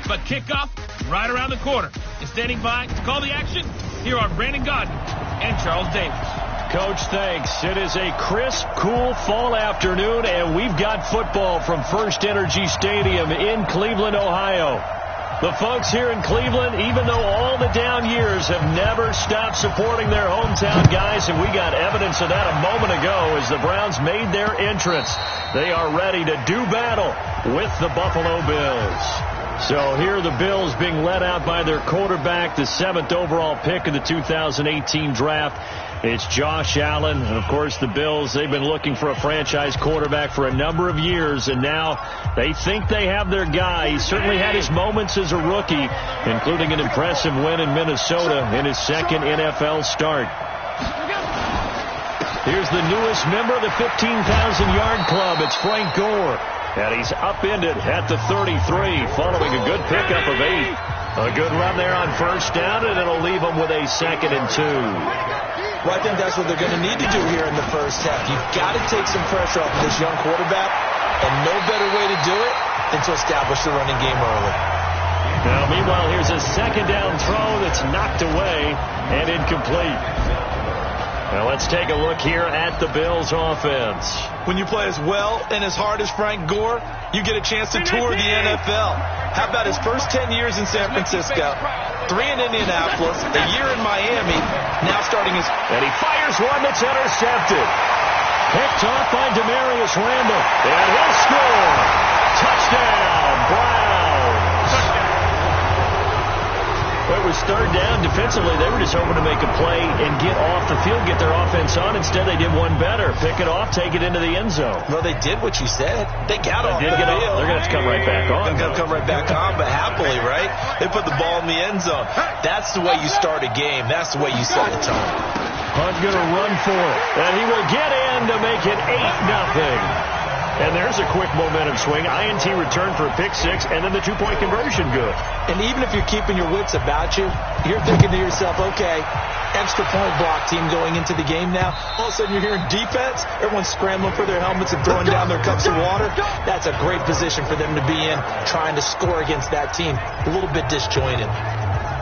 but kickoff right around the corner. And standing by to call the action, here are Brandon Gaudin and Charles Davis. Coach, thanks. It is a crisp, cool fall afternoon, and we've got football from First Energy Stadium in Cleveland, Ohio. The folks here in Cleveland, even though all the down years, have never stopped supporting their hometown guys, and we got evidence of that a moment ago as the Browns made their entrance. They are ready to do battle with the Buffalo Bills. So here are the Bills being led out by their quarterback, the 7th overall pick of the 2018 draft. It's Josh Allen. And, of course, the Bills, they've been looking for a franchise quarterback for a number of years, and now they think they have their guy. He certainly had his moments as a rookie, including an impressive win in Minnesota in his second NFL start. Here's the newest member of the 15,000-yard club. It's Frank Gore. And he's upended at the 33 following a good pickup of 8. A good run there on first down, and it'll leave them with a 2nd and 2. Well, I think that's what they're going to need to do here in the first half. You've got to take some pressure off of this young quarterback, and no better way to do it than to establish the running game early. Now, meanwhile, here's a 2nd down throw that's knocked away and incomplete. Now let's take a look here at the Bills offense. When you play as well and as hard as Frank Gore, you get a chance to tour the NFL. How about his first 10 years in San Francisco, 3 in Indianapolis, a year in Miami, now starting his... And he fires one that's intercepted. Picked off by Demarius Randall. And he'll score. Touchdown, Browns. Well, it was 3rd down. Defensively, they were just hoping to make a play and get off the field, get their offense on. Instead, they did one better. Pick it off, take it into the end zone. Well, they did what you said. They got off the field. They're going to have to come right back on. They're going to come right back on, but happily, right? They put the ball in the end zone. That's the way you start a game. That's the way you set the tone. Hunt going to run for it, and he will get in to make it 8-0. And there's a quick momentum swing. INT return for a pick-6, and then the 2-point conversion good. And even if you're keeping your wits about you, you're thinking to yourself, okay, extra point block team going into the game now. All of a sudden you're hearing defense. Everyone's scrambling for their helmets and throwing down their cups of water. That's a great position for them to be in, trying to score against that team. A little bit disjointed.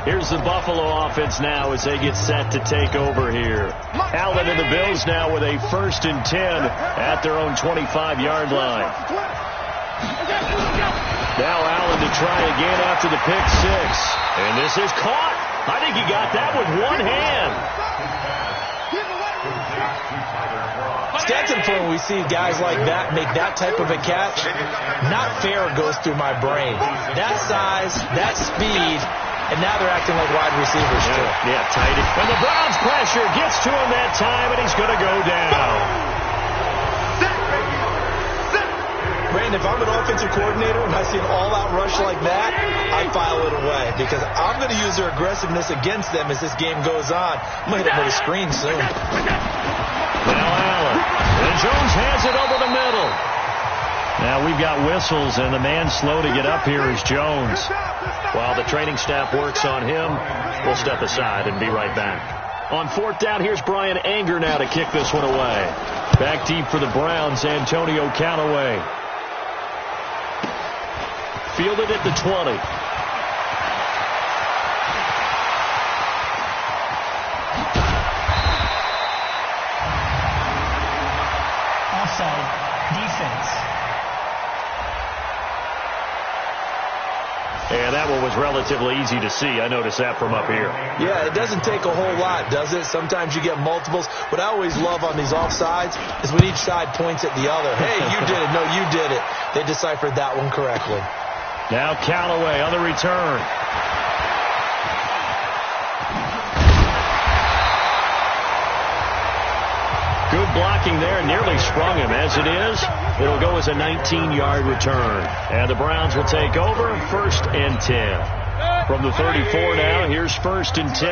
Here's the Buffalo offense now as they get set to take over here. Allen and the Bills now with a 1st and 10 at their own 25-yard line. Now Allen to try again after the pick-6. And this is caught. I think he got that with one hand. Stats when we see guys like that make that type of a catch, not fair goes through my brain. That size, that speed, and now they're acting like wide receivers too. Yeah, tight. And the Browns pressure gets to him that time, and he's going to go down. Brandon, if I'm an offensive coordinator and I see an all-out rush like that, I file it away because I'm going to use their aggressiveness against them as this game goes on. I'm going to hit them with a screen soon. Now Allen. And Jones has it over the middle. Now we've got whistles, and the man slow to get up here is Jones. While the training staff works on him, we'll step aside and be right back. On 4th down, here's Brian Anger now to kick this one away. Back deep for the Browns, Antonio Callaway. Fielded at the 20. Offside, defense. And that one was relatively easy to see. I noticed that from up here. Yeah, it doesn't take a whole lot, does it? Sometimes you get multiples. What I always love on these offsides is when each side points at the other. Hey, you did it. No, you did it. They deciphered that one correctly. Now Callaway on the return. Good blocking there, nearly sprung him. As it is, it'll go as a 19-yard return. And the Browns will take over 1st and 10. From the 34 now, here's 1st and 10.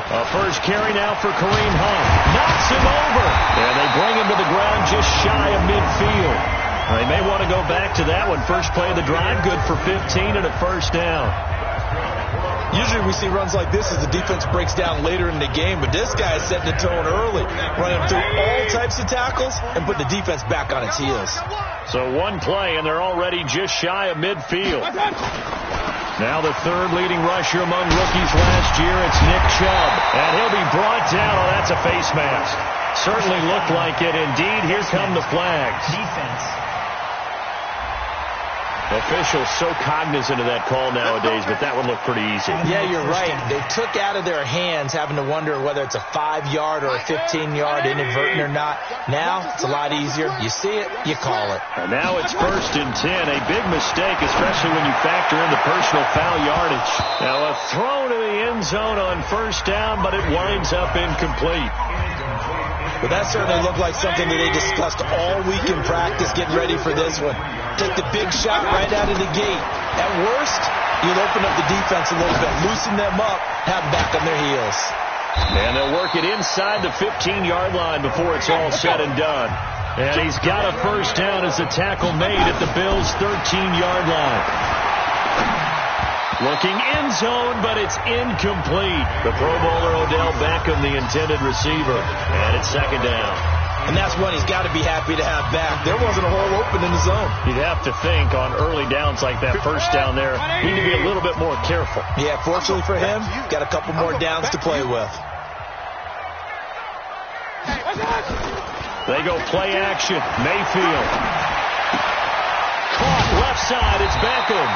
A first carry now for Kareem Hunt. Knocks him over. And they bring him to the ground just shy of midfield. They may want to go back to that one. First play of the drive, good for 15 and a 1st down. Usually we see runs like this as the defense breaks down later in the game, but this guy is setting the tone early, running through all types of tackles and put the defense back on its heels. So one play, and they're already just shy of midfield. Now the third leading rusher among rookies last year, it's Nick Chubb. And he'll be brought down. Oh, that's a face mask. Certainly looked like it. Indeed, here come the flags. Defense. Officials so cognizant of that call nowadays, but that one looked pretty easy. Yeah, you're right. They took out of their hands having to wonder whether it's a 5-yard or a 15-yard inadvertent or not. Now it's a lot easier. You see it, you call it. And now it's 1st and 10. A big mistake, especially when you factor in the personal foul yardage. Now a throw to the end zone on 1st down, but it winds up incomplete. But that certainly looked like something that they discussed all week in practice, getting ready for this one. Take the big shot right out of the gate. At worst, you'll open up the defense a little bit, loosen them up, have them back on their heels. And they'll work it inside the 15-yard line before it's all said and done. And he's got a 1st down as the tackle made at the Bills' 13-yard line. Looking end zone, but it's incomplete. The Pro Bowler Odell Beckham, the intended receiver. And it's 2nd down. And that's one he's got to be happy to have back. There wasn't a hole open in the zone. You'd have to think on early downs like that 1st down there, need to be a little bit more careful. Yeah, fortunately for him, got a couple more downs to play with. They go play action. Mayfield. Caught left side. It's Beckham.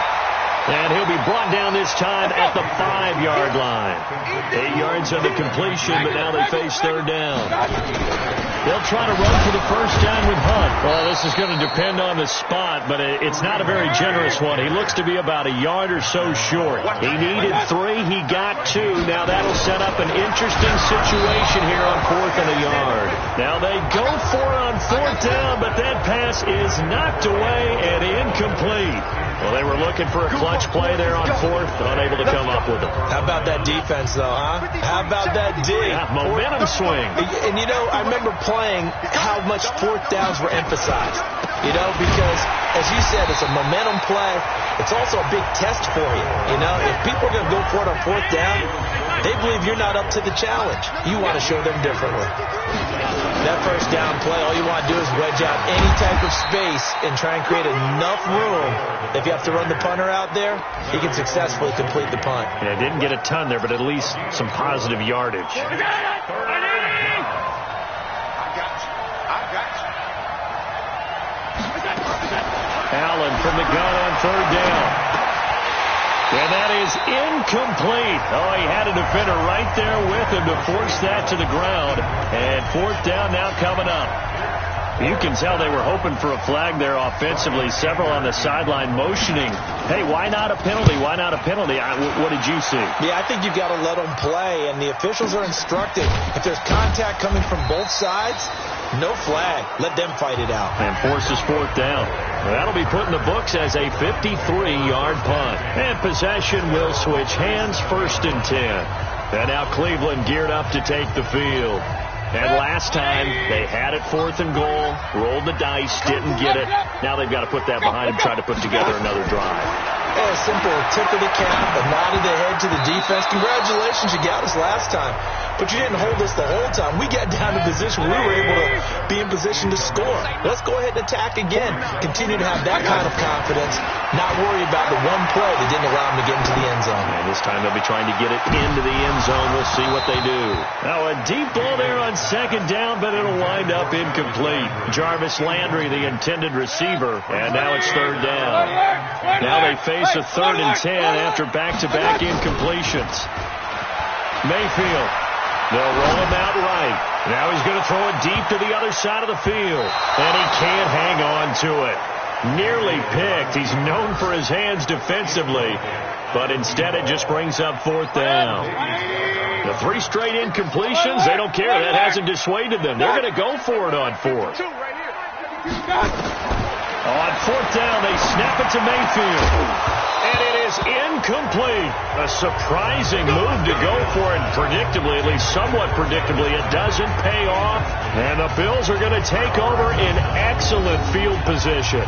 And he'll be brought down this time at the 5-yard line. 8 yards on the completion, but now they face 3rd down. They'll try to run for the 1st down with Hunt. Well, this is going to depend on the spot, but it's not a very generous one. He looks to be about a yard or so short. He needed 3. He got 2. Now that'll set up an interesting situation here on 4th and a yard. Now they go for it on 4th down, but that pass is knocked away and incomplete. Well, they were looking for a clutch play there on 4th, unable to come up with it. How about that defense, though, huh? How about that D? Yeah, momentum swing. And, you know, I remember playing how much 4th downs were emphasized. You know, because, as you said, it's a momentum play. It's also a big test for you. You know, if people are going to go for it on 4th down, they believe you're not up to the challenge. You want to show them differently. That 1st down play, all you want to do is wedge out any type of space and try and create enough room. If you have to run the punter out there, he can successfully complete the punt. Yeah, didn't get a ton there, but at least some positive yardage. Allen from the gun on 3rd down. And that is incomplete. Oh, he had a defender right there with him to force that to the ground. And 4th down now coming up. You can tell they were hoping for a flag there offensively. Several on the sideline motioning. Hey, why not a penalty? Why not a penalty? What did you see? Yeah, I think you've got to let them play, and the officials are instructed. If there's contact coming from both sides, no flag. Let them fight it out. And forces 4th down. Well, that'll be put in the books as a 53-yard punt. And possession will switch hands, 1st and 10. And now Cleveland geared up to take the field. And last time, they had it 4th and goal, rolled the dice, didn't get it. Now they've got to put that behind them, try to put together another drive. A simple tip of the cap, a nod of the head to the defense. Congratulations, you got us last time. But you didn't hold us the whole time. We got down to position. We were able to be in position to score. Let's go ahead and attack again. Continue to have that kind of confidence. Not worry about the one play that didn't allow them to get into the end zone. And this time they'll be trying to get it into the end zone. We'll see what they do. Now a deep ball there on 2nd down, but it'll wind up incomplete. Jarvis Landry, the intended receiver. And now it's 3rd down. Now they face a 3rd and 10 after back-to-back incompletions. Mayfield. They'll roll him out right. Now he's going to throw it deep to the other side of the field. And he can't hang on to it. Nearly picked. He's known for his hands defensively. But instead it just brings up 4th down. The 3 straight incompletions, they don't care. That hasn't dissuaded them. They're going to go for it on 4th. On 4th down, they snap it to Mayfield. And it is incomplete. A surprising move to go for it. Predictably, at least somewhat predictably, it doesn't pay off. And the Bills are going to take over in excellent field position.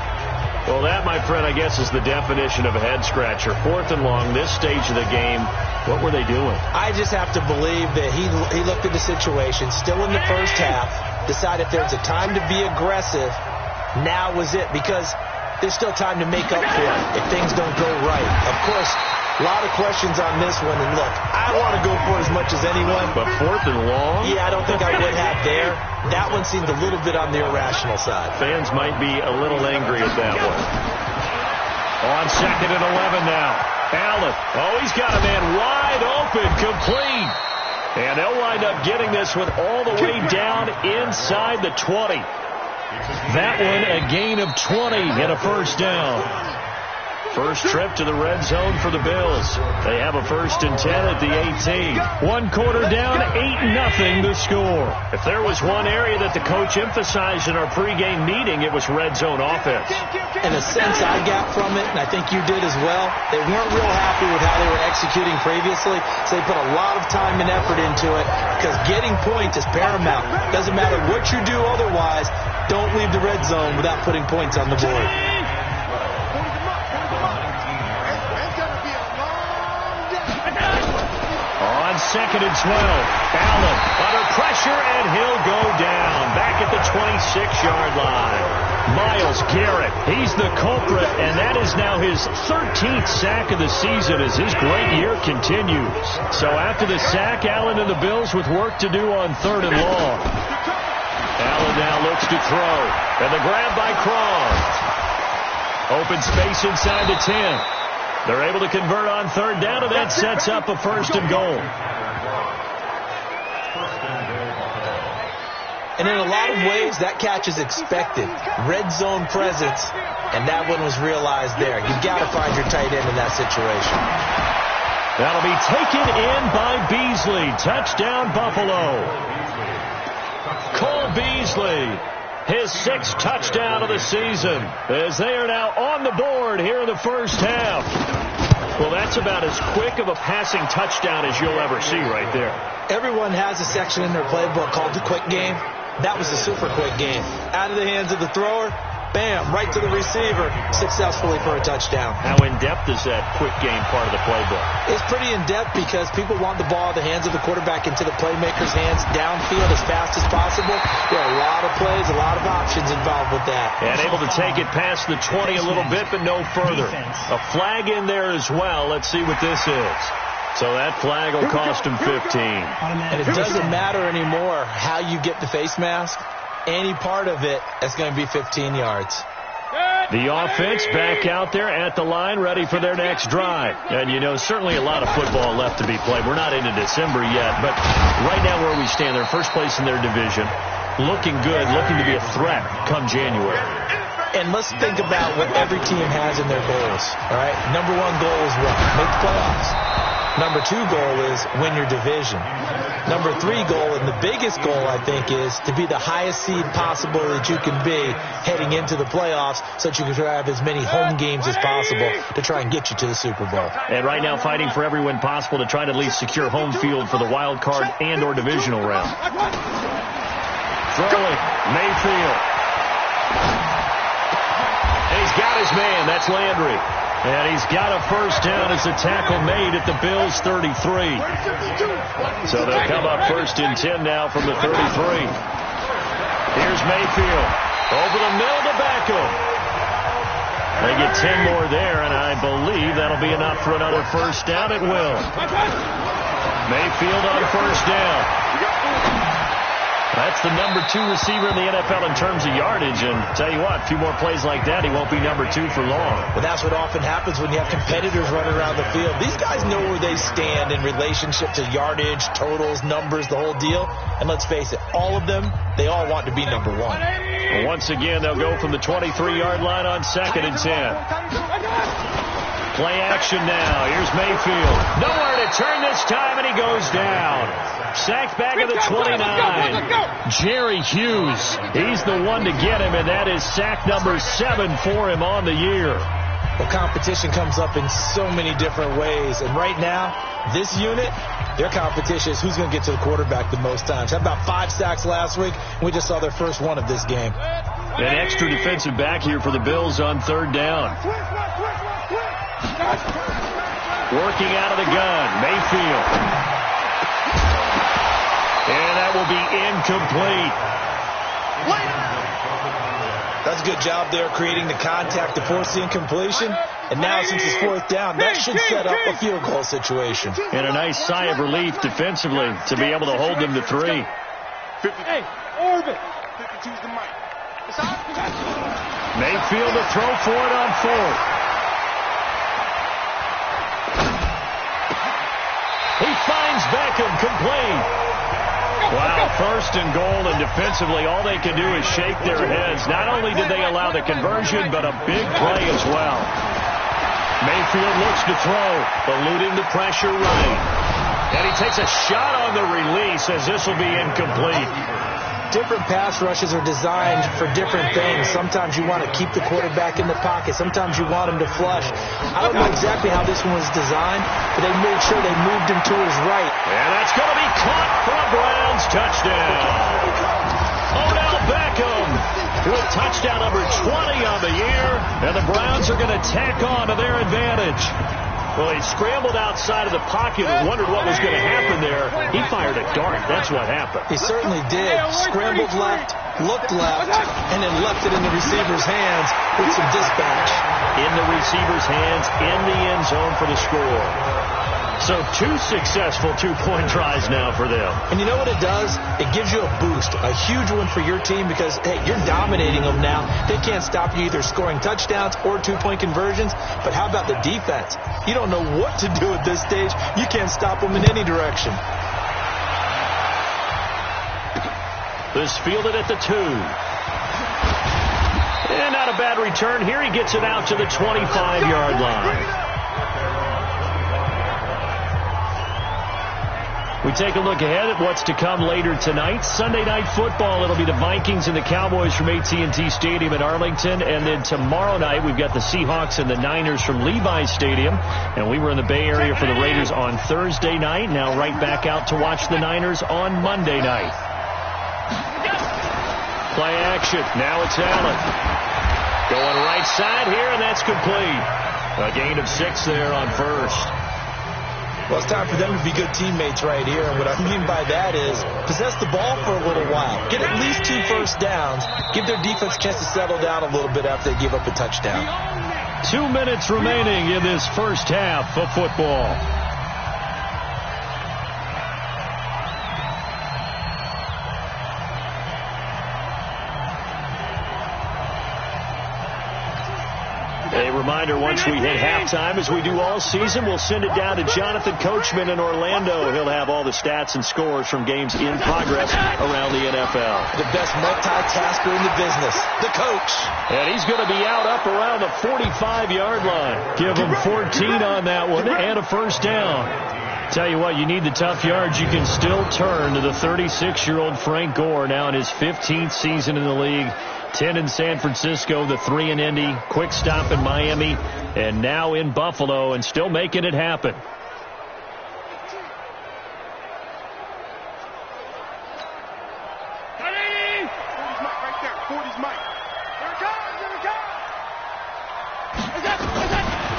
Well, that, my friend, I guess is the definition of a head-scratcher. 4th and long, this stage of the game, what were they doing? I just have to believe that he looked at the situation, still in the first half, decided there's a time to be aggressive. Now was it, because there's still time to make up for it if things don't go right. Of course, a lot of questions on this one, and look, I want to go for it as much as anyone. But 4th and long? Yeah, I don't think I would have there. That one seemed a little bit on the irrational side. Fans might be a little angry at that one. On 2nd and 11 now. Allen. Oh, he's got a man wide open, complete. And they'll wind up getting this one all the way down inside the 20. That one a gain of 20 and a first down. First trip to the red zone for the Bills. They have a 1st and 10 at the 18. 1 quarter down, 8-0 the score. If there was one area that the coach emphasized in our pregame meeting, it was red zone offense. In a sense, I got from it, and I think you did as well, they weren't real happy with how they were executing previously, so they put a lot of time and effort into it, because getting points is paramount. Doesn't matter what you do otherwise, don't leave the red zone without putting points on the board. On 2nd and 12, Allen under pressure, and he'll go down back at the 26-yard line. Myles Garrett, he's the culprit, and that is now his 13th sack of the season as his great year continues. So after the sack, Allen and the Bills with work to do on 3rd and long. Allen now looks to throw, and the grab by Cron. Open space inside the 10. They're able to convert on 3rd down, and that sets up a 1st and goal. And in a lot of ways, that catch is expected. Red zone presence, and that one was realized there. You've got to find your tight end in that situation. That'll be taken in by Beasley. Touchdown, Buffalo. Cole Beasley, his 6th touchdown of the season, as they are now on the board here in the first half. Well, that's about as quick of a passing touchdown as you'll ever see right there. Everyone has a section in their playbook called the quick game. That was a super quick game. Out of the hands of the thrower, bam, right to the receiver, successfully for a touchdown. How in-depth is that quick game part of the playbook? It's pretty in-depth because people want the ball in the hands of the quarterback into the playmaker's hands downfield as fast as possible. There are a lot of plays, a lot of options involved with that. And able to take it past the 20 a little bit, but no further. A flag in there as well. Let's see what this is. So that flag will cost him 15. And it doesn't matter anymore how you get the face mask. Any part of it is going to be 15 yards. The offense back out there at the line, ready for their next drive. And, you know, certainly a lot of football left to be played. We're not into December yet, but right now where we stand, they're first place in their division, looking good, looking to be a threat come January. And let's think about what every team has in their goals, all right? Number 1 goal is what? Make the playoffs. Number 2 goal is win your division. Number 3 goal, and the biggest goal, I think, is to be the highest seed possible that you can be heading into the playoffs so that you can have as many home games as possible to try and get you to the Super Bowl. And right now fighting for every win possible to try to at least secure home field for the wild card and or divisional round. Throwing, Mayfield. And he's got his man, that's Landry. And he's got a first down as a tackle made at the Bills' 33. So they'll come up 1st and 10 now from the 33. Here's Mayfield. Over the middle to Beckham. They get 10 more there, and I believe that'll be enough for another first down. It will. Mayfield on first down. That's the number 2 receiver in the NFL in terms of yardage. And tell you what, a few more plays like that, he won't be number 2 for long. Well, that's what often happens when you have competitors running around the field. These guys know where they stand in relationship to yardage, totals, numbers, the whole deal. And let's face it, all of them, they all want to be number 1. Well, once again, they'll go from the 23-yard line on 2nd and 10. Play action now. Here's Mayfield. Nowhere to turn this time, and he goes down. Sacked back at the 29. Jerry Hughes, he's the one to get him, and that is sack number 7 for him on the year. Well, competition comes up in so many different ways, and right now, this unit, their competition is who's going to get to the quarterback the most times. How about 5 sacks last week? We just saw their first one of this game. An extra defensive back here for the Bills on third down. Working out of the gun, Mayfield. And that will be incomplete. That's a good job there creating the contact to force the incompletion. And now since it's fourth down, that should set up a field goal situation. And a nice sigh of relief defensively to be able to hold them to 3. Hey, Orbit. 52's the mic. Mayfield to throw for it on 4th. He finds Beckham complete. Wow, first and goal, and defensively all they can do is shake their heads. Not only did they allow the conversion, but a big play as well. Mayfield looks to throw, eluding the pressure right. And he takes a shot on the release as this will be incomplete. Different pass rushes are designed for different things. Sometimes you want to keep the quarterback in the pocket. Sometimes you want him to flush. I don't know exactly how this one was designed, but they made sure they moved him to his right. And that's going to be caught for a Browns touchdown. Odell Beckham with touchdown number 20 on the year, and the Browns are going to tack on to their advantage. Well, he scrambled outside of the pocket and wondered what was going to happen there. He fired a dart. That's what happened. He certainly did. Scrambled left, looked left, and then left it in the receiver's hands with some dispatch. In the receiver's hands, in the end zone for the score. So 2 successful two-point tries now for them. And you know what it does? It gives you a boost, a huge one for your team because, hey, you're dominating them now. They can't stop you either scoring touchdowns or two-point conversions. But how about the defense? You don't know what to do at this stage. You can't stop them in any direction. This fielded at the 2. And not a bad return here. He gets it out to the 25-yard line. We take a look ahead at what's to come later tonight. Sunday Night Football, it'll be the Vikings and the Cowboys from AT&T Stadium in Arlington. And then tomorrow night, we've got the Seahawks and the Niners from Levi's Stadium. And we were in the Bay Area for the Raiders on Thursday night. Now right back out to watch the Niners on Monday night. Play action. Now it's Allen. Going right side here, and that's complete. A gain of 6 there on first. Well, it's time for them to be good teammates right here. And what I mean by that is possess the ball for a little while. Get at least 2 first downs. Give their defense a chance to settle down a little bit after they give up a touchdown. 2 minutes remaining in this first half of football. A reminder, once we hit halftime, as we do all season, we'll send it down to Jonathan Coachman in Orlando. He'll have all the stats and scores from games in progress around the NFL. The best multitasker in the business, the coach. And he's going to be out up around the 45-yard line. Give him 14 on that one and a first down. Tell you what, you need the tough yards. You can still turn to the 36-year-old Frank Gore, now in his 15th season in the league. 10 in San Francisco, the 3 in Indy, quick stop in Miami, and now in Buffalo, and still making it happen.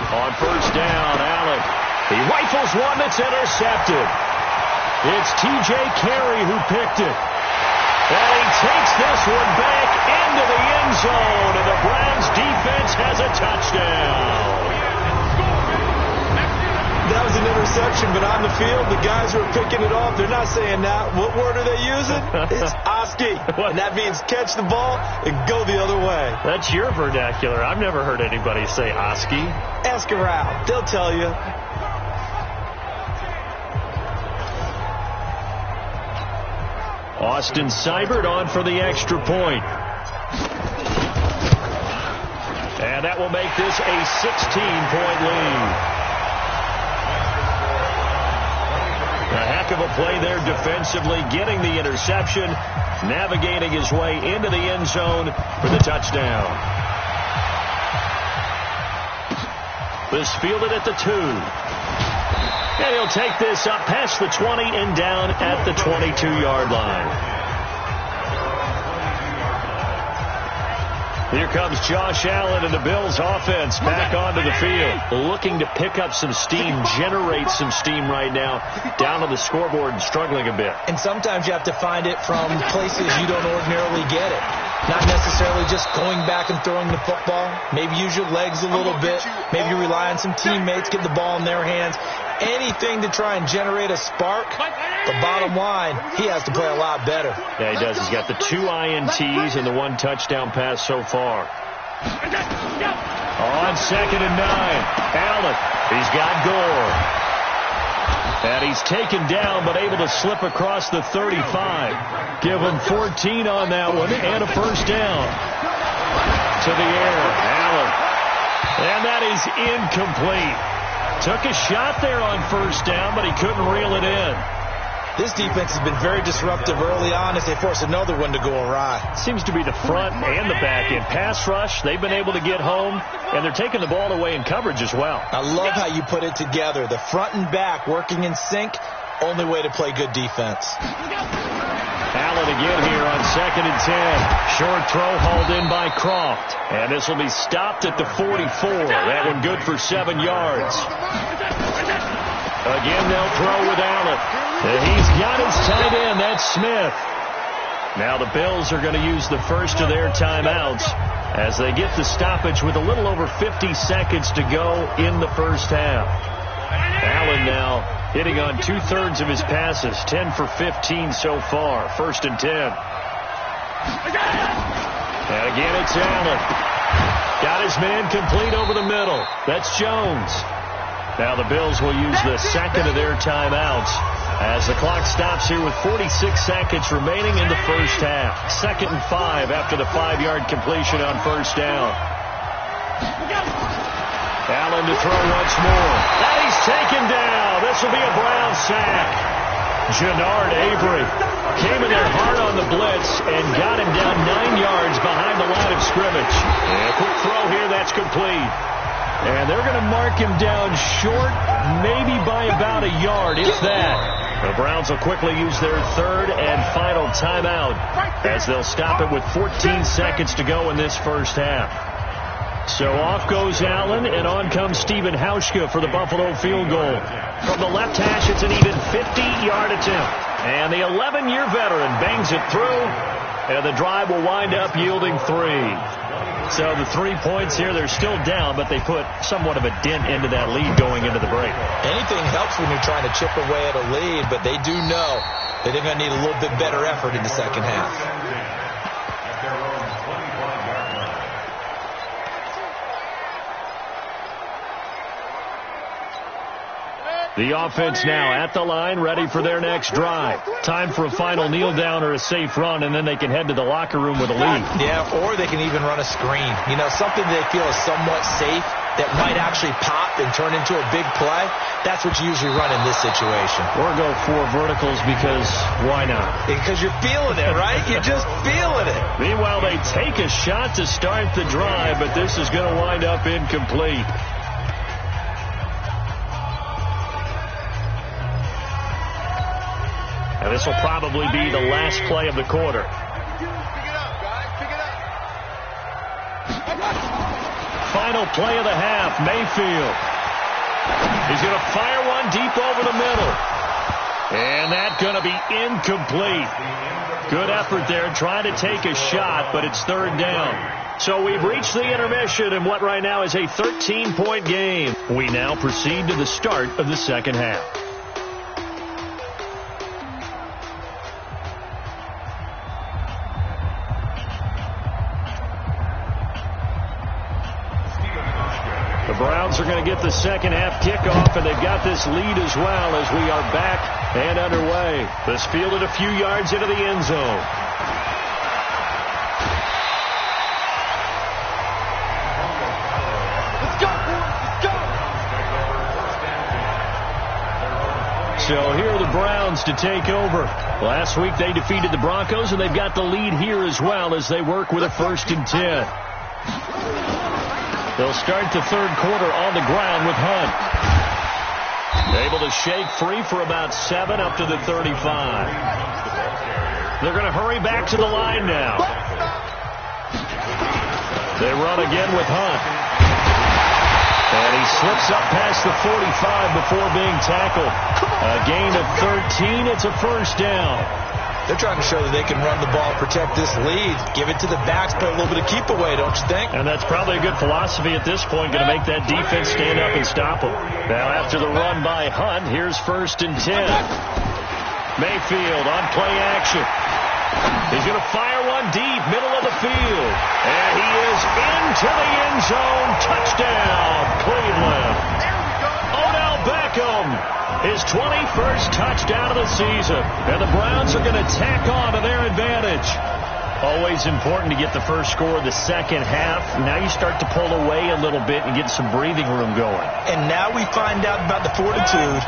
On first down, Allen. He rifles one that's intercepted. It's T.J. Carey who picked it. And he takes this one back into the end zone, and the Browns defense has a touchdown. That was an interception, but on the field, the guys who are picking it off, they're not saying that. What word are they using? It's Oski. And that means catch the ball and go the other way. That's your vernacular. I've never heard anybody say Oski. Ask around. They'll tell you. Austin Seibert on for the extra point. And that will make this a 16-point lead. A heck of a play there defensively, getting the interception, navigating his way into the end zone for the touchdown. This fielded at the 2. And he'll take this up past the 20 and down at the 22-yard line. Here comes Josh Allen and the Bills offense back onto the field. Looking to pick up some steam, generate some steam right now. Down on the scoreboard and struggling a bit. And sometimes you have to find it from places you don't ordinarily get it. Not necessarily just going back and throwing the football. Maybe use your legs a little bit. Maybe you rely on some teammates, get the ball in their hands. Anything to try and generate a spark. The bottom line, he has to play a lot better. Yeah, he does. He's got the 2 INTs and the 1 touchdown pass so far. On 2nd and 9, Allen. He's got Gore. And he's taken down but able to slip across the 35. Give him 14 on that one and a first down. To the air, Allen. And that is incomplete. Took a shot there on first down, but he couldn't reel it in. This defense has been very disruptive early on as they force another one to go awry. Seems to be the front and the back end. Pass rush, they've been able to get home, and they're taking the ball away in coverage as well. I love how you put it together. The front and back working in sync, only way to play good defense. Allen again here on 2nd and 10. Short throw hauled in by Croft. And this will be stopped at the 44. That one good for 7 yards. Again, they'll throw with Allen. And he's got his tight end. That's Smith. Now the Bills are going to use the first of their timeouts as they get the stoppage with a little over 50 seconds to go in the first half. Allen now hitting on 2/3 of his passes, 10 for 15 so far. 1st and 10. And again, it's Allen. Got his man complete over the middle. That's Jones. Now the Bills will use the second of their timeouts as the clock stops here with 46 seconds remaining in the first half. 2nd and 5 after the 5-yard completion on first down. Allen to throw once more. And he's taken down. This will be a Brown sack. Jannard Avery came in there hard on the blitz and got him down 9 yards behind the line of scrimmage. And a quick throw here, that's complete. And they're going to mark him down short, maybe by about a yard, if that. The Browns will quickly use their 3rd and final timeout as they'll stop it with 14 seconds to go in this first half. So off goes Allen, and on comes Stephen Hauschka for the Buffalo field goal. From the left hash, it's an even 50-yard attempt. And the 11-year veteran bangs it through, and the drive will wind up yielding 3. So the 3 points here, they're still down, but they put somewhat of a dent into that lead going into the break. Anything helps when you're trying to chip away at a lead, but they do know that they're going to need a little bit better effort in the second half. The offense now at the line, ready for their next drive. Time for a final kneel down or a safe run, and then they can head to the locker room with a lead. Yeah, or they can even run a screen. You know, something they feel is somewhat safe that might actually pop and turn into a big play. That's what you usually run in this situation. Or go 4 verticals because why not? Because you're feeling it, right? You're just feeling it. Meanwhile, they take a shot to start the drive, but this is going to wind up incomplete. And this will probably be the last play of the quarter. Final play of the half, Mayfield. He's going to fire one deep over the middle. And that's going to be incomplete. Good effort there, trying to take a shot, but it's 3rd down. So we've reached the intermission in what right now is a 13-point game. We now proceed to the start of the second half. The Browns are going to get the second half kickoff, and they've got this lead as well as we are back and underway. This fielded a few yards into the end zone. Let's go, let's go. So here are the Browns to take over. Last week they defeated the Broncos, and they've got the lead here as well as they work with a 1st and 10. They'll start the 3rd quarter on the ground with Hunt. Able to shake free for about 7 up to the 35. They're going to hurry back to the line now. They run again with Hunt. And he slips up past the 45 before being tackled. A gain of 13. It's a first down. They're trying to show that they can run the ball, protect this lead, give it to the backs, play a little bit of keep away, don't you think? And that's probably a good philosophy at this point, going to make that defense stand up and stop them. Now after the run by Hunt, here's 1st and 10. Mayfield on play action. He's going to fire one deep, middle of the field. And he is into the end zone. Touchdown, Cleveland. Odell Beckham, his 21st touchdown of the season. And the Browns are going to tack on to their advantage. Always important to get the first score of the second half. Now you start to pull away a little bit and get some breathing room going. And now we find out about the fortitude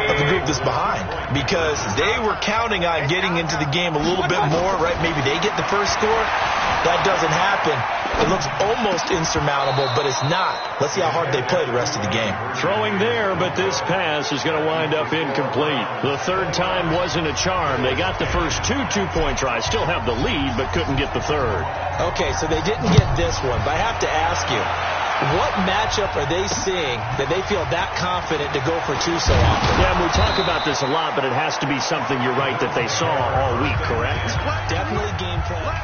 of the group that's behind, because they were counting on getting into the game a little bit more, right? Maybe they get the first score. That doesn't happen. It looks almost insurmountable, but it's not. Let's see how hard they play the rest of the game. Throwing there, but this pass is going to wind up incomplete. The third time wasn't a charm. They got the first two-point tries, still have the lead, but couldn't get the third. Okay, so they didn't get this one, but I have to ask you, what matchup are they seeing that they feel that confident to go for two so often? Yeah, we talk about this a lot, but it has to be something, you're right, that they saw all week, correct? Definitely game plan.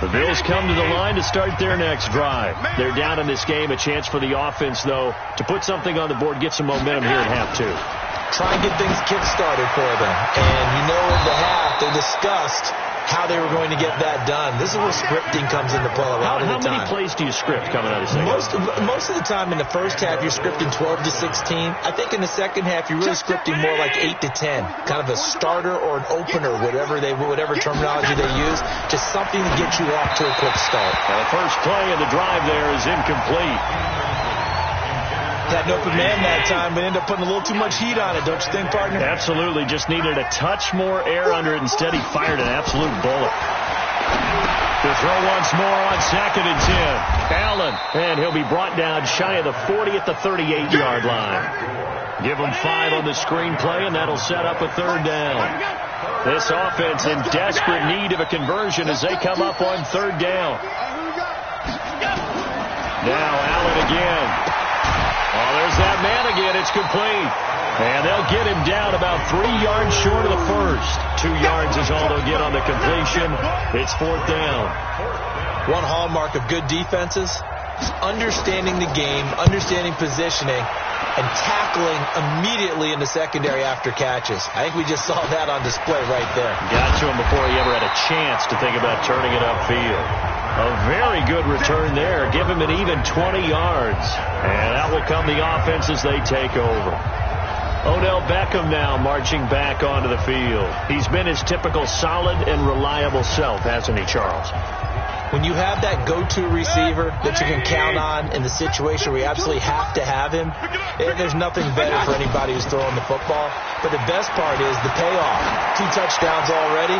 The Bills come to the line to start their next drive. They're down in this game. A chance for the offense, though, to put something on the board, get some momentum here at half two. Try and get things kick-started for them. And you know in the half they discussed how they were going to get that done. This is where scripting comes into play a lot of the time. How many plays do you script coming out of the second? Most of the time in the first half, you're scripting 12 to 16. I think in the second half, you're really scripting more like 8 to 10. Kind of a starter or an opener, whatever terminology they use. Just something to get you off to a quick start. Now, the first play of the drive there is incomplete. Had an open man that time, but ended up putting a little too much heat on it, don't you think, partner? Absolutely. Just needed a touch more air under it. Instead, he fired an absolute bullet. To throw once more on 2nd and 10. Allen, and he'll be brought down shy of the 40 at the 38-yard line. Give him 5 on the screenplay, and that'll set up a third down. This offense in desperate need of a conversion as they come up on third down. Now Allen again. Oh, there's that man again. It's complete. And they'll get him down about 3 yards short of the first. 2 yards is all they'll get on the completion. It's 4th down. One hallmark of good defenses is understanding the game, understanding positioning, and tackling immediately in the secondary after catches. I think we just saw that on display right there. Got to him before he ever had a chance to think about turning it upfield. A very good return there. Give him an even 20 yards. And that will come the offense as they take over. Odell Beckham now marching back onto the field. He's been his typical solid and reliable self, hasn't he, Charles? When you have that go-to receiver that you can count on in the situation where you absolutely have to have him, there's nothing better for anybody who's throwing the football. But the best part is the payoff. 2 touchdowns already.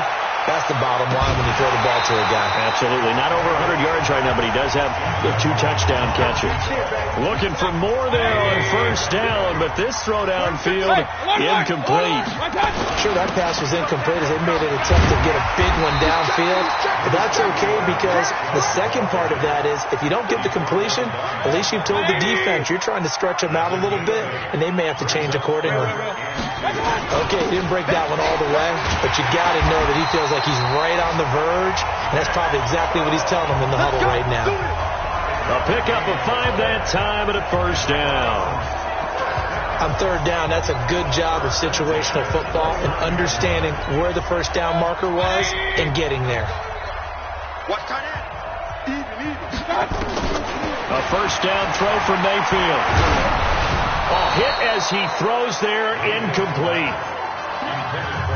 That's the bottom line when you throw the ball to a guy. Absolutely. Not over 100 yards right now, but he does have the 2 touchdown catches. Looking for more there on first down, but this throw downfield, incomplete. Sure, that pass was incomplete as they made an attempt to get a big one downfield. But that's okay because the second part of that is if you don't get the completion, at least you've told the defense you're trying to stretch them out a little bit, and they may have to change accordingly. Okay, he didn't break that one all the way, but you got to know that he feels like he's right on the verge, and that's probably exactly what he's telling them in the huddle right now. A pickup of 5 that time and a first down. On third down, that's a good job of situational football and understanding where the first down marker was and getting there. A first down throw for Mayfield. A hit as he throws there, incomplete.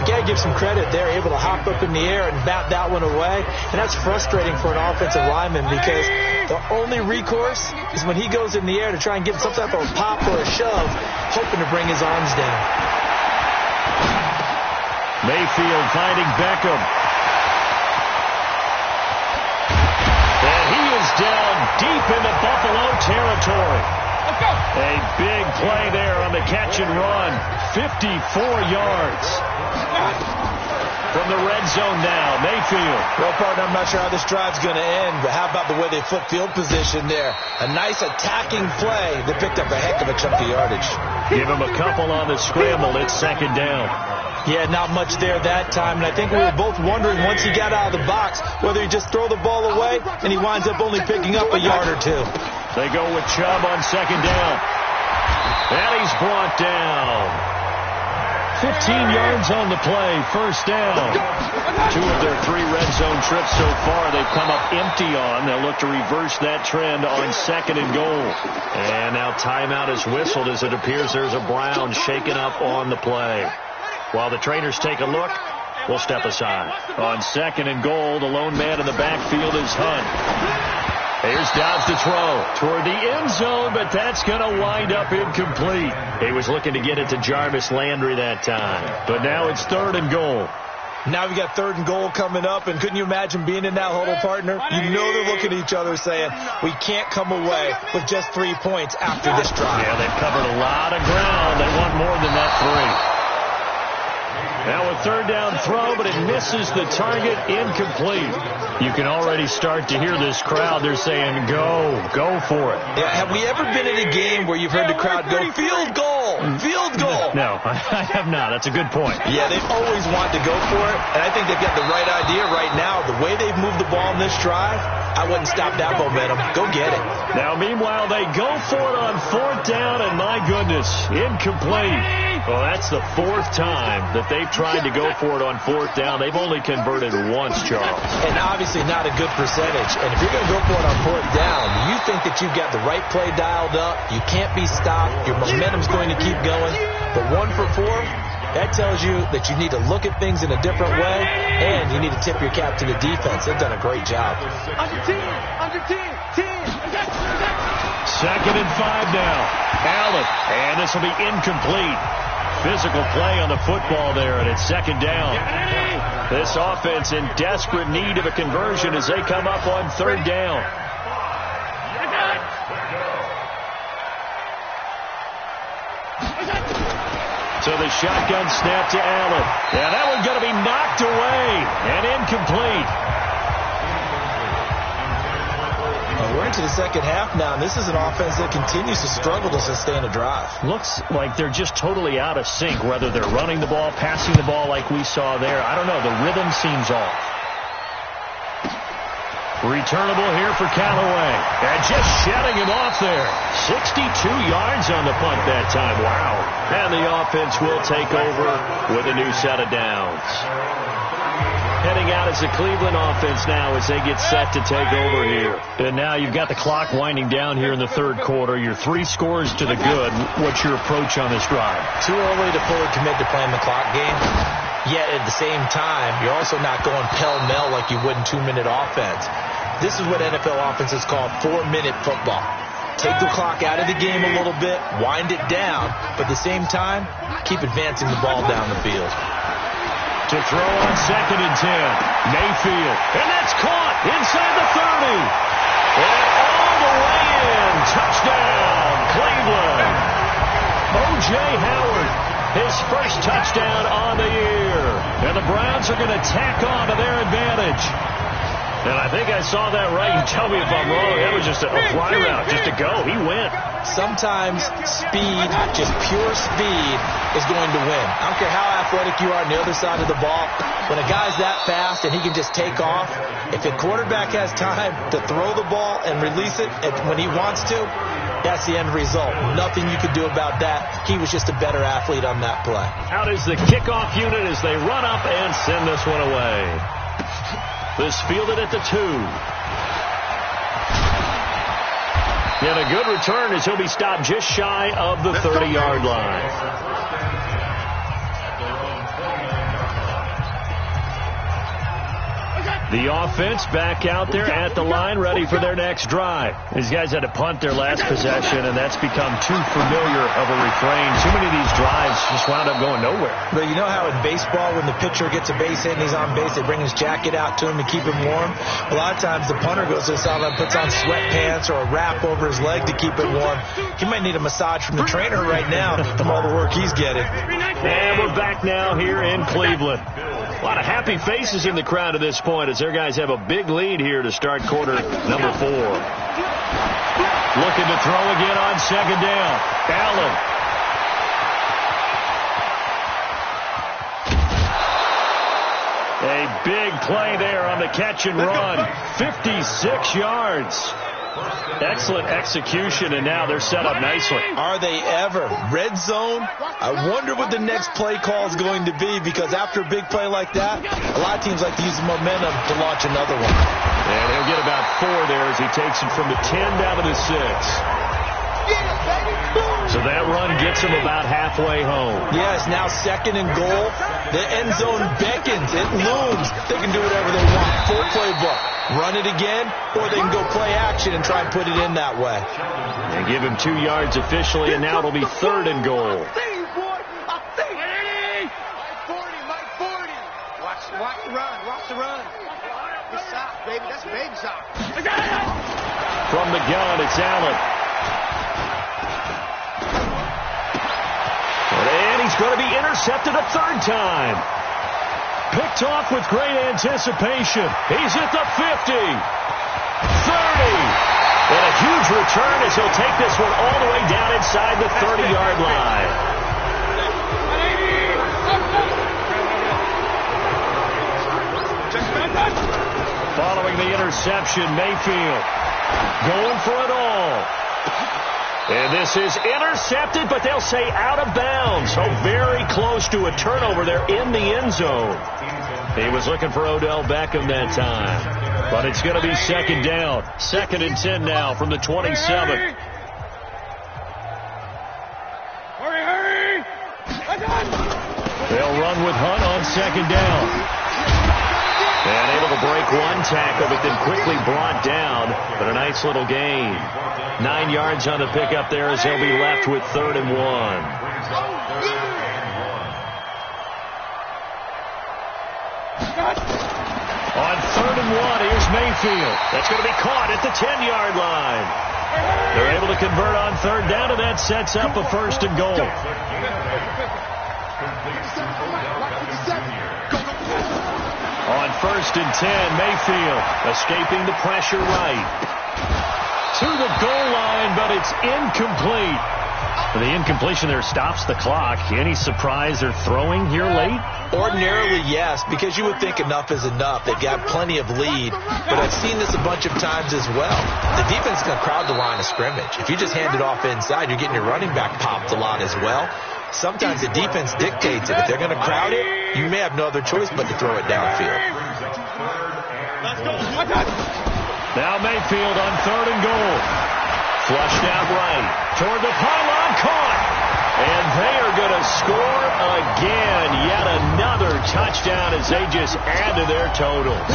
You got to give some credit. They're able to hop up in the air and bat that one away. And that's frustrating for an offensive lineman because the only recourse is when he goes in the air to try and get some type of a pop or a shove, hoping to bring his arms down. Mayfield finding Beckham. And he is down deep into Buffalo territory. A big play there on the catch and run. 54 yards. from the red zone now. Mayfield. Well, partner, I'm not sure how this drive's going to end, but how about the way they flip field position there? A nice attacking play. They picked up a heck of a chunk of yardage. Give him a couple on the scramble. It's second down. Yeah, not much there that time, and I think we were both wondering once he got out of the box whether he just throw the ball away, and he winds up only picking up a yard or two. They go with Chubb on second down. And he's brought down. 15 yards on the play, first down. 2 of their 3 red zone trips so far they've come up empty on. They'll look to reverse that trend on second and goal. And now timeout is whistled as it appears there's a Brown shaken up on the play. While the trainers take a look, we'll step aside. On second and goal, the lone man in the backfield is Hunt. Here's Dodds to throw toward the end zone, but that's going to wind up incomplete. He was looking to get it to Jarvis Landry that time. But now it's third and goal. Now we got third and goal coming up, and couldn't you imagine being in that huddle, partner? You know they're looking at each other saying, we can't come away with just 3 points after this drive. Yeah, they've covered a lot of ground. They want more than that 3. Now a third down throw, but it misses the target, incomplete. You can already start to hear this crowd. They're saying, go for it. Yeah, have we ever been in a game where you've heard the crowd go, field goal, field goal? No, I have not. That's a good point. Yeah, they've always wanted to go for it, and I think they've got the right idea right now. The way they've moved the ball in this drive, I wouldn't stop that momentum. Go get it. Now, meanwhile, they go for it on fourth down, and my goodness, incomplete. Well, that's the 4th time that they've tried to go for it on fourth down. They've only converted once, Charles. And obviously not a good percentage. And if you're going to go for it on fourth down, you think that you've got the right play dialed up. You can't be stopped. Your momentum's going to keep going. But 1 for 4, that tells you that you need to look at things in a different way, and you need to tip your cap to the defense. They've done a great job. Under 10. Second and 5 now. Allen, and this will be incomplete. Physical play on the football there, and it's second down. This offense in desperate need of a conversion as they come up on third down. So the shotgun snap to Allen. Yeah, that one's going to be knocked away and incomplete. We're into the second half now, and this is an offense that continues to struggle to sustain a drive. Looks like they're just totally out of sync, whether they're running the ball, passing the ball like we saw there. I don't know. The rhythm seems off. Returnable here for Callaway. And just shutting him off there. 62 yards on the punt that time. Wow. And the offense will take over with a new set of downs. Heading out as the Cleveland offense now as they get set to take over here. And now you've got the clock winding down here in the third quarter. You're 3 scores to the good. What's your approach on this drive? Too early to fully commit to playing the clock game. Yet at the same time, you're also not going pell-mell like you would in 2-minute offense. This is what NFL offenses call 4-minute football. Take the clock out of the game a little bit, wind it down, but at the same time, keep advancing the ball down the field. To throw on second and 10. Mayfield. And that's caught inside the 30. And all the way in. Touchdown, Cleveland. O.J. Howard, his first touchdown on the year. And the Browns are going to tack on to their advantage. And I think I saw that right. You tell me if I'm wrong. That was just a fly route, just to go. He went. Sometimes speed, just pure speed, is going to win. I don't care how athletic you are on the other side of the ball. When a guy's that fast and he can just take off, if a quarterback has time to throw the ball and release it when he wants to, that's the end result. Nothing you could do about that. He was just a better athlete on that play. Out is the kickoff unit as they run up and send this one away. This fielded at the 2. And a good return as he'll be stopped just shy of the 30-yard line. The offense back out there at the line, ready for their next drive. These guys had to punt their last possession, and that's become too familiar of a refrain. Too many of these drives just wound up going nowhere. But you know how in baseball, when the pitcher gets a base hit and he's on base, they bring his jacket out to him to keep him warm? A lot of times the punter goes to the sideline, puts on sweatpants or a wrap over his leg to keep it warm. He might need a massage from the trainer right now from all the work he's getting. And we're back now here in Cleveland. A lot of happy faces in the crowd at this point as their guys have a big lead here to start quarter number 4. Looking to throw again on second down. Allen. A big play there on the catch and run. 56 yards. Excellent execution, and now they're set up nicely. Are they ever? Red zone? I wonder what the next play call is going to be, because after a big play like that, a lot of teams like to use the momentum to launch another one. And he'll get about 4 there as he takes it from the 10 down to the 6. So that run gets him about halfway home. Yes, now second and goal. The end zone beckons. It looms. They can do whatever they want. Full playbook. Run it again, or they can go play action and try and put it in that way. And give him 2 yards officially, and now it'll be 3rd and goal. Watch the run. Watch the run. Good sock, baby. That's a big sock. From the gun, it's Allen. And he's going to be intercepted a 3rd time. Picked off with great anticipation. He's at the 50. 30. And a huge return as he'll take this one all the way down inside the 30-yard line. Following the interception, Mayfield going for it all. And this is intercepted, but they'll say out of bounds. So very close to a turnover there in the end zone. He was looking for Odell Beckham that time. But it's going to be 2nd down. 2nd and 10 now from the 27. Hurry! They'll run with Hunt on 2nd down. And able to break one tackle, but then quickly brought down. But a nice little gain. 9 yards on the pickup there as they'll be left with 3rd and 1. On 3rd and 1, here's Mayfield. That's going to be caught at the 10-yard line. They're able to convert on 3rd down, and that sets up a 1st and goal. On 1st and 10, Mayfield escaping the pressure right. To the goal line, but it's incomplete. The incompletion there stops the clock. Any surprise they're throwing here late? Ordinarily, yes, because you would think enough is enough. They've got plenty of lead, but I've seen this a bunch of times as well. The defense is going to crowd the line of scrimmage. If you just hand it off inside, you're getting your running back popped a lot as well. Sometimes the defense dictates it. If they're going to crowd it, you may have no other choice but to throw it downfield. Now Mayfield on 3rd and goal. Flushed out right. Toward the pylon, caught. And they are going to score again. Yet another touchdown as they just add to their totals.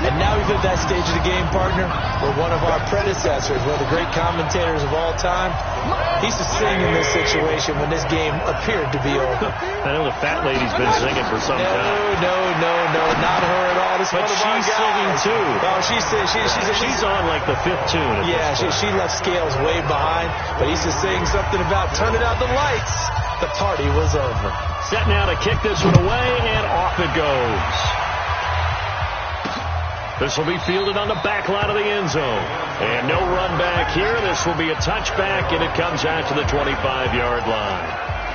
And now we've hit that stage of the game, partner, where one of our predecessors, one of the great commentators of all time, he used to sing in this situation when this game appeared to be over. I know the fat lady's been singing for some time. No, not her at all. This but she's singing too. Oh, she's on like the 5th tune. Yeah, she left Scales way behind, but he's just saying something about turning out the lights. The party was over. Set now to kick this one away, and off it goes. This will be fielded on the back line of the end zone. And no run back here. This will be a touchback, and it comes out to the 25-yard line.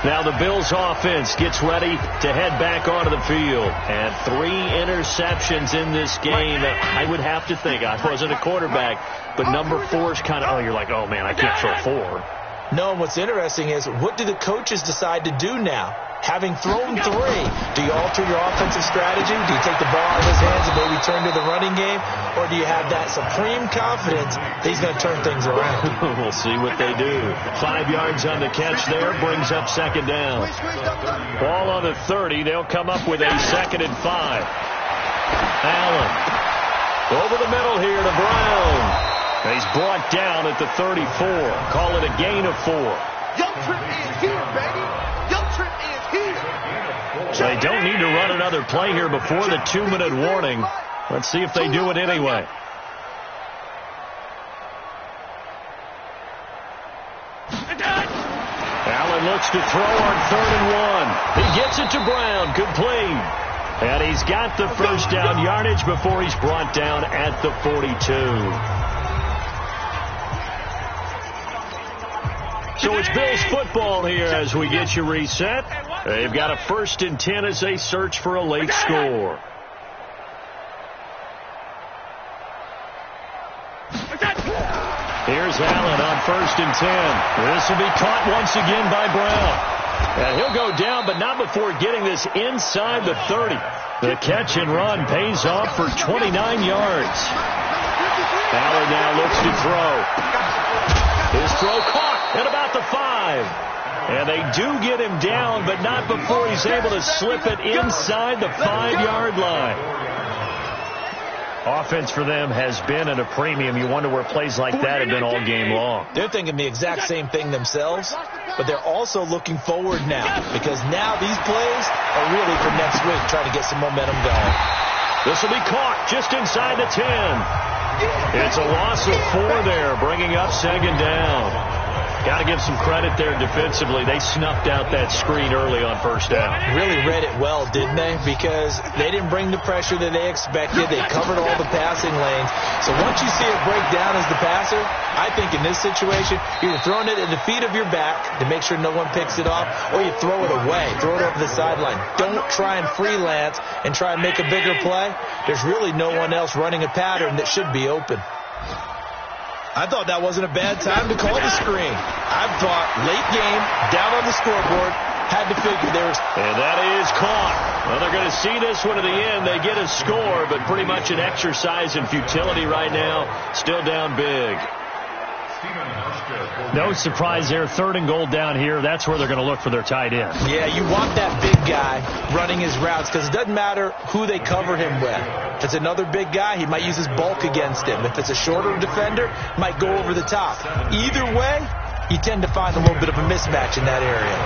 Now the Bills offense gets ready to head back onto the field. And 3 interceptions in this game. I would have to think, I wasn't a quarterback, but number 4 is kind of, you're like, oh man, I can't throw 4. No, what's interesting is, what do the coaches decide to do now? Having thrown 3, do you alter your offensive strategy? Do you take the ball out of his hands and maybe turn to the running game? Or do you have that supreme confidence that he's going to turn things around? We'll see what they do. 5 yards on the catch there, brings up 2nd down. Ball on the 30, they'll come up with a 2nd and 5. Allen over the middle here to Brown. He's brought down at the 34. Call it a gain of 4. Young Trip is here, baby. Young Trip is here. So they don't need to run another play here before the 2-minute warning. Let's see if they do it anyway. Allen looks to throw on 3rd and 1. He gets it to Brown. Complete. And he's got the first down yardage before he's brought down at the 42. So it's Bills football here as we get you reset. They've got a 1st and 10 as they search for a late score. Here's Allen on 1st and 10. This will be caught once again by Brown. And he'll go down, but not before getting this inside the 30. The catch and run pays off for 29 yards. Allen now looks to throw. His throw caught at about the 5. And they do get him down, but not before he's able to slip it inside the 5-yard line. Offense for them has been at a premium. You wonder where plays like that have been all game long. They're thinking the exact same thing themselves, but they're also looking forward now because now these plays are really for next week, trying to get some momentum going. This will be caught just inside the 10. It's a loss of 4 there, bringing up 2nd down. Got to give some credit there defensively. They snuffed out that screen early on 1st down. Really read it well, didn't they? Because they didn't bring the pressure that they expected. They covered all the passing lanes. So once you see it break down as the passer, I think in this situation, you're throwing it at the feet of your back to make sure no one picks it off, or you throw it away, throw it over the sideline. Don't try and freelance and try and make a bigger play. There's really no one else running a pattern that should be open. I thought that wasn't a bad time to call the screen. I thought late game, down on the scoreboard, had to figure there was... And that is caught. Well, they're going to see this one to the end. They get a score, but pretty much an exercise in futility right now. Still down big. No surprise there. 3rd and goal down here. That's where they're going to look for their tight end. Yeah, you want that big guy running his routes because it doesn't matter who they cover him with. If it's another big guy, he might use his bulk against him. If it's a shorter defender, might go over the top. Either way, you tend to find a little bit of a mismatch in that area.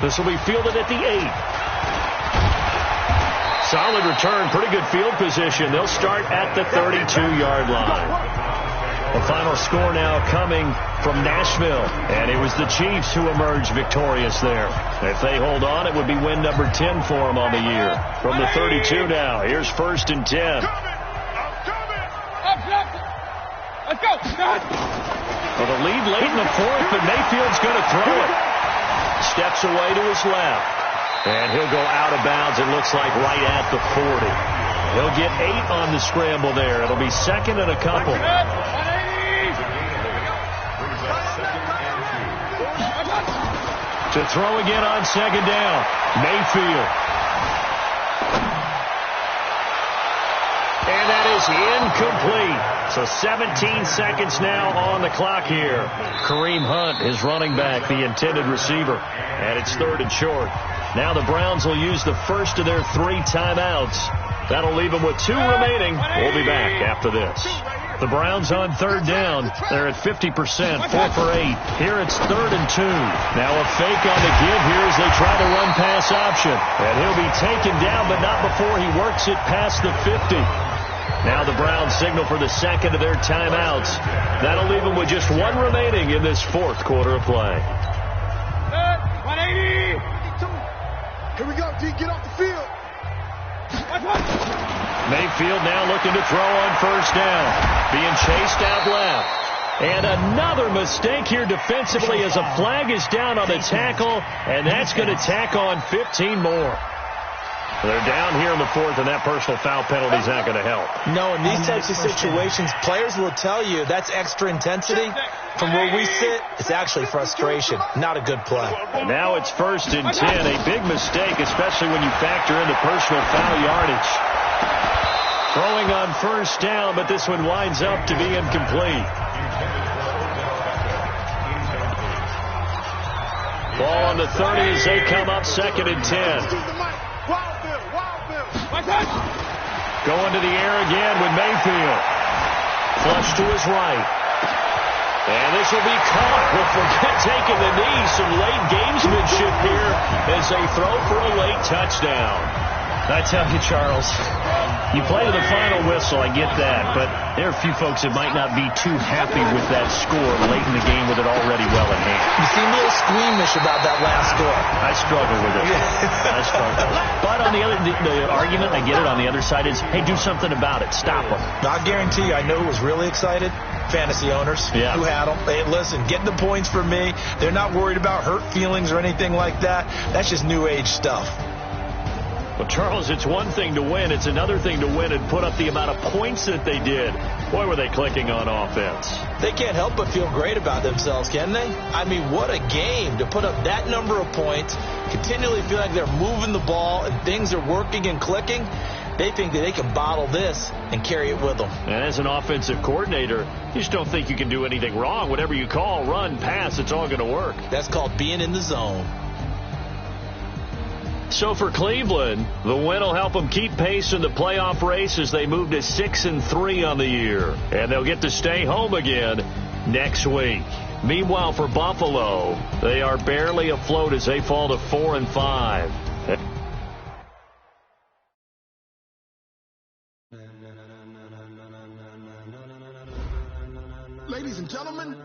This will be fielded at the 8. Solid return, pretty good field position. They'll start at the 32-yard line. The final score now coming from Nashville, and it was the Chiefs who emerged victorious there. If they hold on, it would be win number 10 for them on the year. From the 32 now, here's 1st and 10. Let's go. Well, the lead late in the 4th, but Mayfield's going to throw it. Steps away to his left. And he'll go out of bounds, it looks like, right at the 40. He'll get 8 on the scramble there. It'll be 2nd and a couple. To throw again on 2nd down. Mayfield. And that is incomplete. So 17 seconds now on the clock here. Kareem Hunt is running back, the intended receiver. And it's 3rd and short. Now the Browns will use the first of their 3 timeouts. That'll leave them with 2 remaining. We'll be back after this. The Browns on 3rd down. They're at 50%, 4 for 8. Here it's 3rd and 2. Now a fake on the give here as they try to run pass option. And he'll be taken down, but not before he works it past the 50. Now the Browns signal for the 2nd of their timeouts. That'll leave them with just 1 remaining in this 4th quarter of play. 180. Here we go, D. Get off the field. Mayfield now looking to throw on 1st down. Being chased out left. And another mistake here defensively as a flag is down on the tackle, and that's going to tack on 15 more. They're down here in the 4th, and that personal foul penalty is not going to help. No, in these types of situations, players will tell you that's extra intensity. From where we sit, it's actually frustration, not a good play. And now it's 1st and 10, a big mistake, especially when you factor in the personal foul yardage. Throwing on 1st down, but this one winds up to be incomplete. Ball on the 30 as they come up 2nd and 10. Going to the air again with Mayfield. Flush to his right. And this will be caught. Well, forget taking the knee. Some late gamesmanship here as they throw for a late touchdown. I tell you, Charles, you play to the final whistle, I get that, but there are a few folks that might not be too happy with that score late in the game with it already well in hand. You seem a little squeamish about that last score. I struggle with it. I struggle. But on the argument, I get it, on the other side is, hey, do something about it. Stop them. I guarantee you, I know who was really excited. Fantasy owners who had them. Hey, listen, get the points for me. They're not worried about hurt feelings or anything like that. That's just new age stuff. Well, Charles, it's one thing to win. It's another thing to win and put up the amount of points that they did. Boy, were they clicking on offense. They can't help but feel great about themselves, can they? I mean, what a game to put up that number of points, continually feel like they're moving the ball and things are working and clicking. They think that they can bottle this and carry it with them. And as an offensive coordinator, you just don't think you can do anything wrong. Whatever you call, run, pass, it's all going to work. That's called being in the zone. So for Cleveland, the win will help them keep pace in the playoff race as they move to 6-3 on the year. And they'll get to stay home again next week. Meanwhile, for Buffalo, they are barely afloat as they fall to 4-5. Ladies and gentlemen,